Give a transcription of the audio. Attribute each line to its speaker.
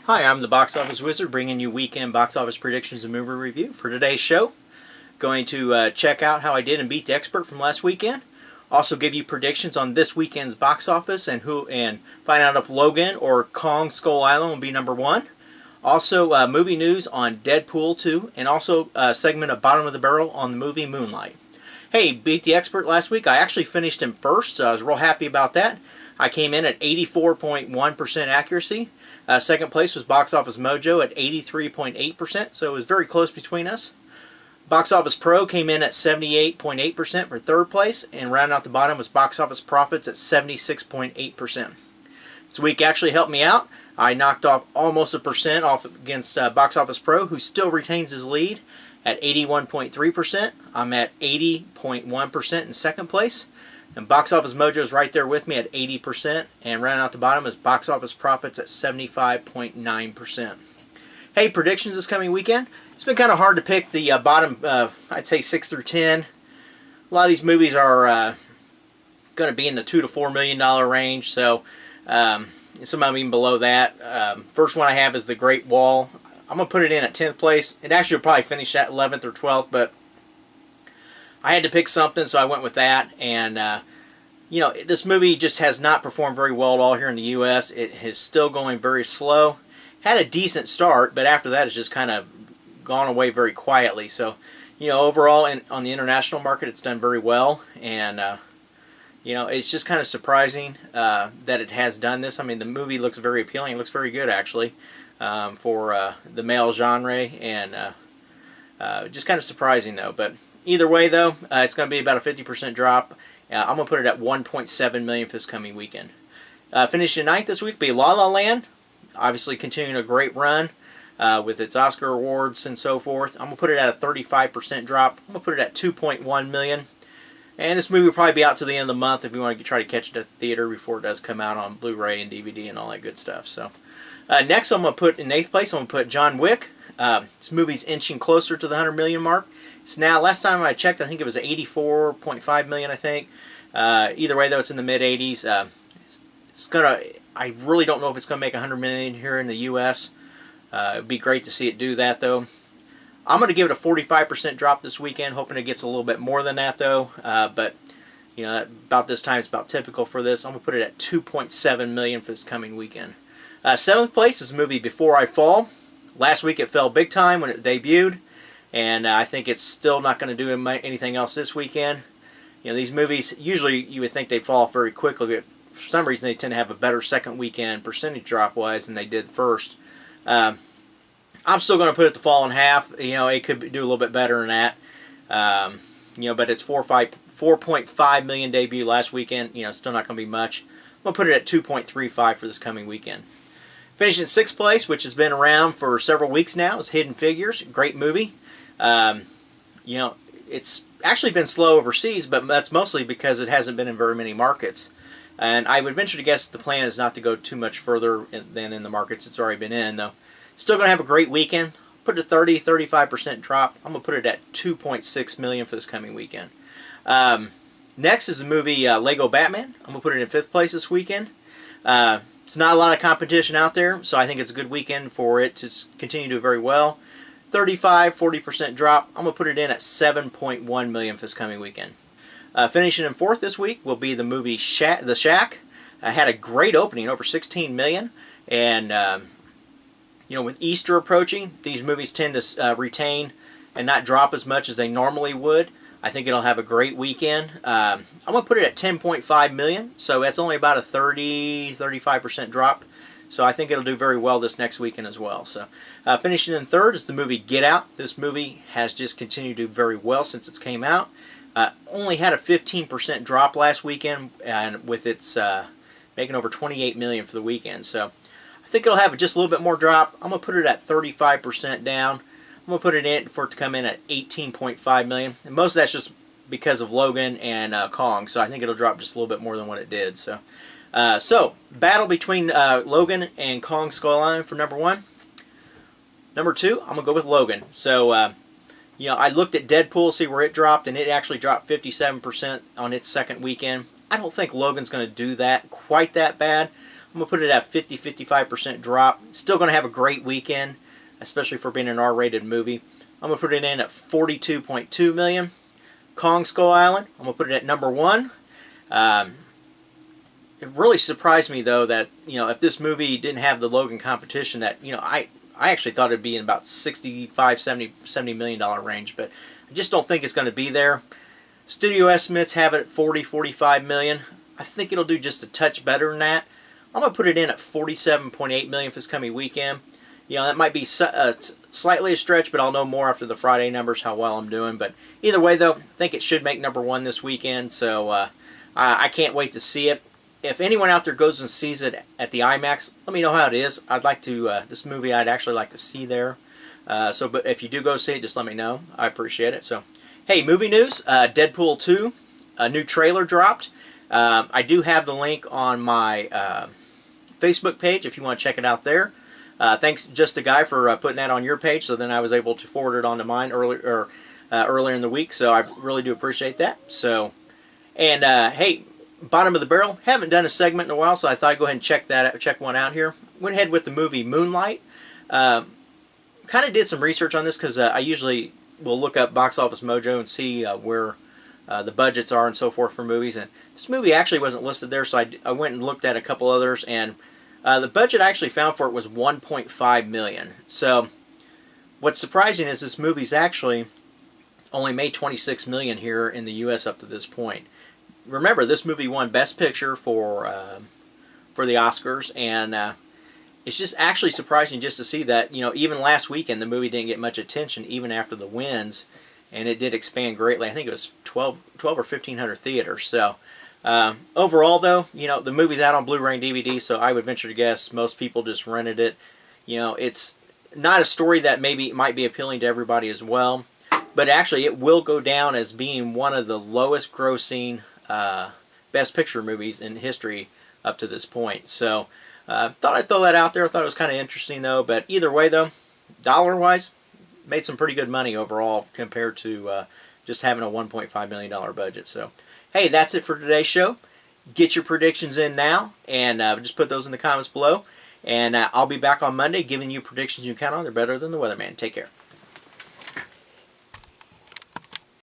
Speaker 1: Hi, I'm the Box Office Wizard, bringing you weekend box office predictions and movie review. For today's show, going to check out how I did and beat the expert from last weekend. Also give you predictions on this weekend's box office and find out if Logan or Kong Skull Island will be number one. Also movie news on Deadpool 2, and also a segment of Bottom of the Barrel on the movie Moonlight. Hey, beat the expert last week. I actually finished him first, so I was real happy about that. I came in at 84.1% accuracy. Second place was Box Office Mojo at 83.8%, so it was very close between us. Box Office Pro came in at 78.8% for third place, and rounding out the bottom was Box Office Profits at 76.8%. This week actually helped me out. I knocked off almost a percent off against Box Office Pro, who still retains his lead at 81.3%. I'm at 80.1% in second place. And Box Office Mojo is right there with me at 80%. And rounding out the bottom is Box Office Profits at 75.9%. Hey, predictions this coming weekend. It's been kind of hard to pick the bottom, I'd say 6 through 10. A lot of these movies are going to be in the $2 to $4 million range. So some of them even below that. First one I have is The Great Wall. I'm going to put it in at 10th place. It actually will probably finish at 11th or 12th, but I had to pick something, so I went with that. And, this movie just has not performed very well at all here in the U.S. It is still going very slow. Had a decent start, but after that it's just kind of gone away very quietly. So, overall on the international market, it's done very well. And, it's just kind of surprising that it has done this. I mean, the movie looks very appealing. It looks very good, actually, for the male genre. And just kind of surprising, though. But either way, though, it's going to be about a 50% drop. I'm going to put it at $1.7 million for this coming weekend. Finishing ninth this week will be La La Land. Obviously continuing a great run with its Oscar awards and so forth. I'm going to put it at a 35% drop. I'm going to put it at $2.1 million. And this movie will probably be out to the end of the month if you want to try to catch it at the theater before it does come out on Blu-ray and DVD and all that good stuff. So next I'm going to put in 8th place, I'm going to put John Wick. This movie's inching closer to the 100 million mark. It's now, last time I checked, I think it was 84.5 million, I think. Either way, though, it's in the mid-80s. I really don't know if it's going to make 100 million here in the U.S. It would be great to see it do that, though. I'm going to give it a 45% drop this weekend, hoping it gets a little bit more than that, though. But, about this time, it's about typical for this. I'm going to put it at 2.7 million for this coming weekend. 7th place is the movie Before I Fall. Last week it fell big time when it debuted, and I think it's still not going to do anything else this weekend. These movies, usually you would think they'd fall off very quickly, but for some reason they tend to have a better second weekend percentage drop-wise than they did first. I'm still going to put it to fall in half. It could do a little bit better than that. But it's 4.5 million debut last weekend. Still not going to be much. I'm going to put it at 2.35 for this coming weekend. Finishing in 6th place, which has been around for several weeks now, is Hidden Figures. Great movie. It's actually been slow overseas, but that's mostly because it hasn't been in very many markets. And I would venture to guess that the plan is not to go too much further than in the markets it's already been in, though. Still going to have a great weekend. Put it at 35% drop. I'm going to put it at 2.6 million for this coming weekend. Next is the movie Lego Batman. I'm going to put it in 5th place this weekend. It's not a lot of competition out there, so I think it's a good weekend for it to continue to do very well. 40% drop. I'm going to put it in at 7.1 million for this coming weekend. Finishing in 4th this week will be the movie The Shack. Had a great opening, over 16 million. And, with Easter approaching, these movies tend to retain and not drop as much as they normally would. I think it'll have a great weekend. I'm going to put it at 10.5 million, so that's only about a 35% drop. So I think it'll do very well this next weekend as well. So finishing in 3rd is the movie Get Out. This movie has just continued to do very well since it came out. Only had a 15% drop last weekend, and with its making over 28 million for the weekend. So I think it'll have just a little bit more drop. I'm going to put it at 35% down. I'm going to put it in for it to come in at 18.5 million. And most of that's just because of Logan and Kong. So I think it'll drop just a little bit more than what it did. So battle between Logan and Kong Skull Island for number 1. Number 2, I'm going to go with Logan. So, I looked at Deadpool, see where it dropped, and it actually dropped 57% on its second weekend. I don't think Logan's going to do that quite that bad. I'm going to put it at 50-55% drop. Still going to have a great weekend, especially for being an R-rated movie. I'm going to put it in at 42.2 million. Kong Skull Island, I'm going to put it at number 1. It really surprised me, though, that, if this movie didn't have the Logan competition, that, I actually thought it'd be in about $65-70 million range, but I just don't think it's going to be there. Studio estimates have it at 40-45 million. I think it'll do just a touch better than that. I'm going to put it in at 47.8 million for this coming weekend. That might be slightly a stretch, but I'll know more after the Friday numbers how well I'm doing. But either way, though, I think it should make number 1 this weekend, so I can't wait to see it. If anyone out there goes and sees it at the IMAX, let me know how it is. I'd like to, this movie I'd actually like to see there. But if you do go see it, just let me know. I appreciate it. So, hey, movie news, Deadpool 2, a new trailer dropped. I do have the link on my Facebook page if you want to check it out there. Thanks, Just a Guy, for putting that on your page, so then I was able to forward it onto mine earlier in the week, so I really do appreciate that. So, and hey, bottom of the barrel, haven't done a segment in a while, so I thought I'd go ahead and check one out here. Went ahead with the movie Moonlight. Kind of did some research on this because I usually will look up Box Office Mojo and see where the budgets are and so forth for movies, and this movie actually wasn't listed there, so I went and looked at a couple others, and the budget I actually found for it was $1.5 million. So what's surprising is this movie's actually only made $26 million here in the U.S. up to this point. Remember, this movie won Best Picture for the Oscars, and it's just actually surprising just to see that, even last weekend the movie didn't get much attention even after the wins, and it did expand greatly. I think it was 12 or 1,500 theaters. So overall, though, the movie's out on Blu-ray and DVD, so I would venture to guess most people just rented it. It's not a story that might be appealing to everybody as well, but actually it will go down as being one of the lowest grossing Best Picture movies in history up to this point. So thought I'd throw that out there. I thought it was kind of interesting, though. But either way, though, dollar-wise, made some pretty good money overall compared to just having a $1.5 million budget. So, hey, that's it for today's show. Get your predictions in now, and just put those in the comments below. And I'll be back on Monday giving you predictions you can count on. They're better than the weatherman. Take care.